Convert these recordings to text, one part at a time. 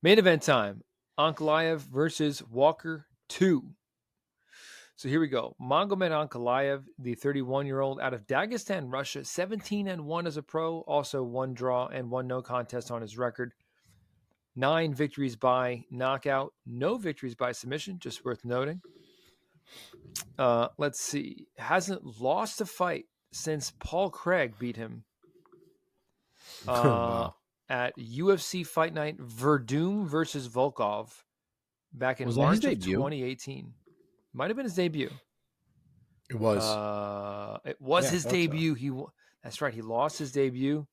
Main event time. Ankalaev versus Walker 2. So here we go. Magomed Ankalaev, the 31-year-old out of Dagestan, Russia, 17-1 as a pro, also 1 draw and 1 no contest on his record. 9 victories by knockout, no victories by submission, just worth noting. Let's see. Hasn't lost a fight since Paul Craig beat him Wow. at UFC Fight Night Verdum versus Volkov back in Was that his March of debut? 2018. Might have been his debut. It was. It was Yeah, I his thought so. debut. That's right. He lost his debut.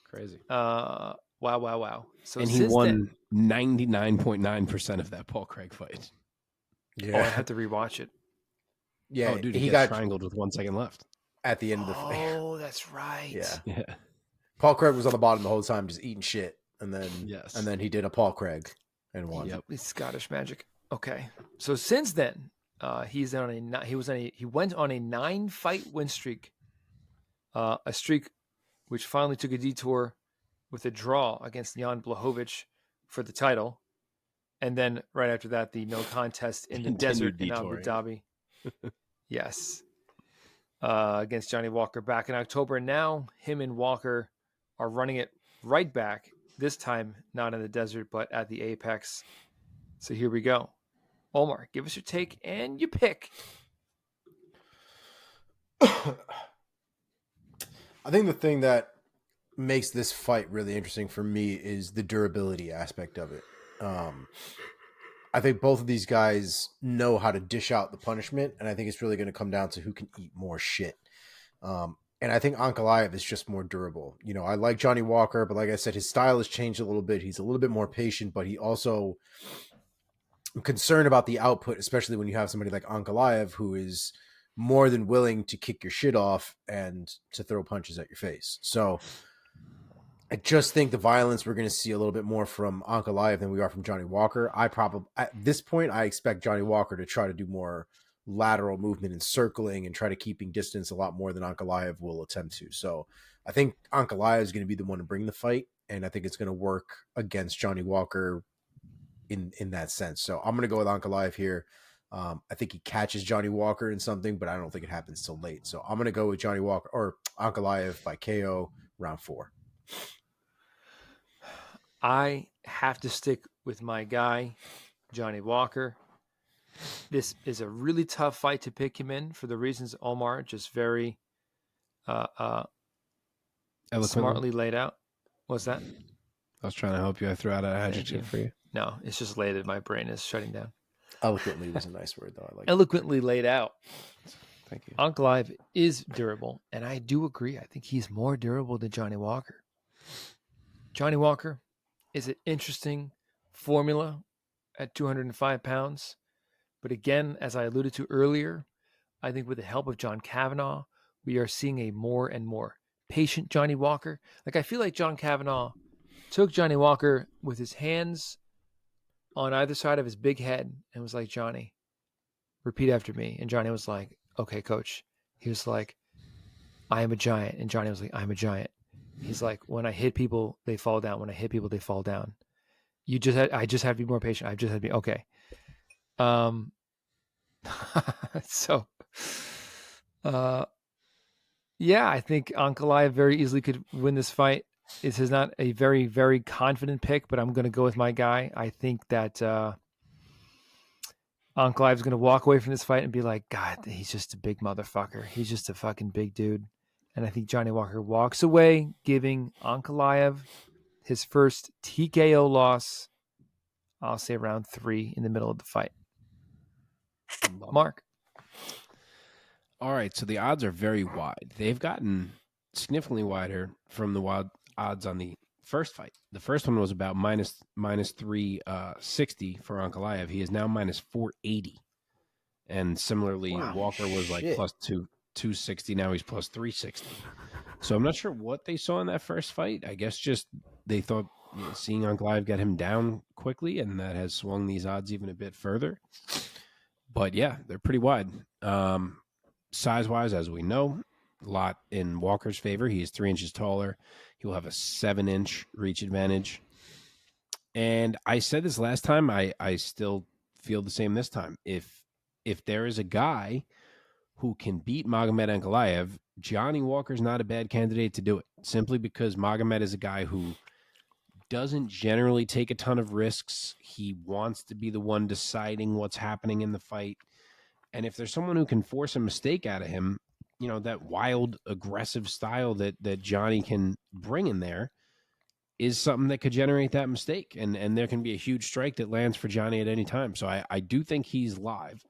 Crazy. Wow. So And he since won 99.9% of that Paul Craig fight. then, I have to rewatch it. Yeah, Oh, dude, he got got triangled with 1 second left. at the end of the fight. Oh, that's right. Yeah. Yeah. Paul Craig was on the bottom the whole time, just eating shit, and then Yes. and then he did a Paul Craig and won. Yep. It's Scottish magic. Okay. So since then, he went on a 9-fight win streak. A streak which finally took a detour with a draw against Jan Blachowicz for the title. And then right after that, the no contest in the desert in Abu Dhabi. Yes. Against Johnny Walker back in October. Now him and Walker are running it right back. This time, not in the desert, but at the Apex. So here we go. Omar, give us your take and your pick. I think the thing that makes this fight really interesting for me is the durability aspect of it. I think both of these guys know how to dish out the punishment, and I think it's really going to come down to who can eat more shit. And I think Ankalaev is just more durable. You know, I like Johnny Walker, but like I said, his style has changed a little bit. He's a little bit more patient, but he also... I'm concerned about the output, especially when you have somebody like Ankalaev who is more than willing to kick your shit off and to throw punches at your face. So I just think the violence we're going to see a little bit more from Ankalaev than we are from Johnny Walker. At this point, I expect Johnny Walker to try to do more lateral movement and circling and try to keeping distance a lot more than Ankalaev will attempt to. So I think Ankalaev is going to be the one to bring the fight, and I think it's going to work against Johnny Walker in that sense. So I'm going to go with Ankalaev here. I think he catches Johnny Walker in something, but I don't think it happens till late. So I'm going to go with Johnny Walker or Ankalaev by KO round 4. I have to stick with my guy, Johnny Walker. This is a really tough fight to pick him in for the reasons Omar just very smartly laid out. What's that? I was trying to help you. I threw out an adjective for you. No, it's just late that my brain is shutting down. Eloquently was a nice word, though. I like eloquently laid out. Thank you. Ankalaev is durable, and I do agree. I think he's more durable than Johnny Walker. Johnny Walker is an interesting formula at 205 pounds. But again, as I alluded to earlier, I think with the help of John Kavanagh, we are seeing a more and more patient Johnny Walker. Like, I feel like John Kavanagh took Johnny Walker with his hands on either side of his big head and was like, Johnny, repeat after me. And Johnny was like, okay, coach. He was like, I am a giant. And Johnny was like, I'm a giant. He's like, when I hit people, they fall down. When I hit people, they fall down. I just have to be more patient. I just have to be, okay. Yeah, I think Ankalaev very easily could win this fight. This is not a very, very confident pick, but I'm going to go with my guy. I think that Ankalaev is going to walk away from this fight and be like, God, he's just a big motherfucker. He's just a fucking big dude. And I think Johnny Walker walks away, giving Ankalaev his first TKO loss, I'll say round 3 in the middle of the fight. Mark. All right, so the odds are very wide. They've gotten significantly wider from the wild odds on the first fight. The first one was about minus 360 for Ankalaev. He is now minus 480. And similarly, Walker was like plus 260. Now he's plus 360. So I'm not sure what they saw in that first fight. I guess just they thought seeing Ankalaev get him down quickly, and that has swung these odds even a bit further. But yeah, they're pretty wide. Size-wise, as we know, a lot in Walker's favor. He is 3 inches taller. He will have a 7-inch reach advantage. And I said this last time. I still feel the same this time. If there is a guy who can beat Magomed Ankalaev, Johnny Walker's not a bad candidate to do it. Simply because Magomed is a guy who doesn't generally take a ton of risks. He wants to be the one deciding what's happening in the fight. And if there's someone who can force a mistake out of him, you know, that wild, aggressive style that Johnny can bring in there is something that could generate that mistake. And there can be a huge strike that lands for Johnny at any time. So I do think he's live.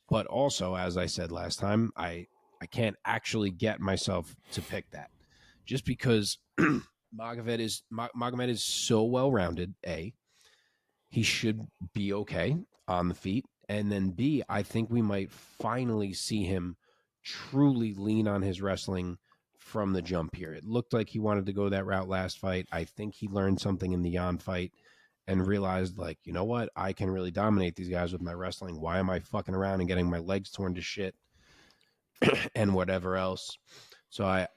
But also, as I said last time, I can't actually get myself to pick that. Just because Magomed is so well rounded. A, he should be okay on the feet, and then B, I think we might finally see him truly lean on his wrestling from the jump here. It looked like he wanted to go that route last fight. I think he learned something in the Jan fight and realized, like, you know what, I can really dominate these guys with my wrestling. Why am I fucking around and getting my legs torn to shit and whatever else? So I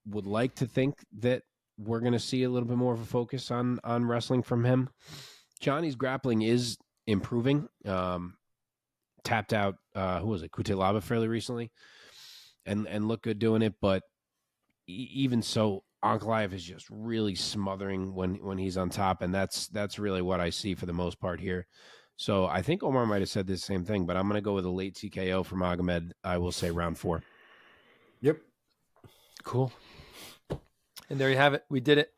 would like to think that we're going to see a little bit more of a focus on wrestling from him. Johnny's grappling is improving. Tapped out, who was it, Kutelaba fairly recently, and looked good doing it. But even so, Ankalaev is just really smothering when he's on top, and that's really what I see for the most part here. So I think Omar might have said the same thing, but I'm going to go with a late TKO for Magomed. I will say round 4. Yep. Cool. And there you have it. We did it.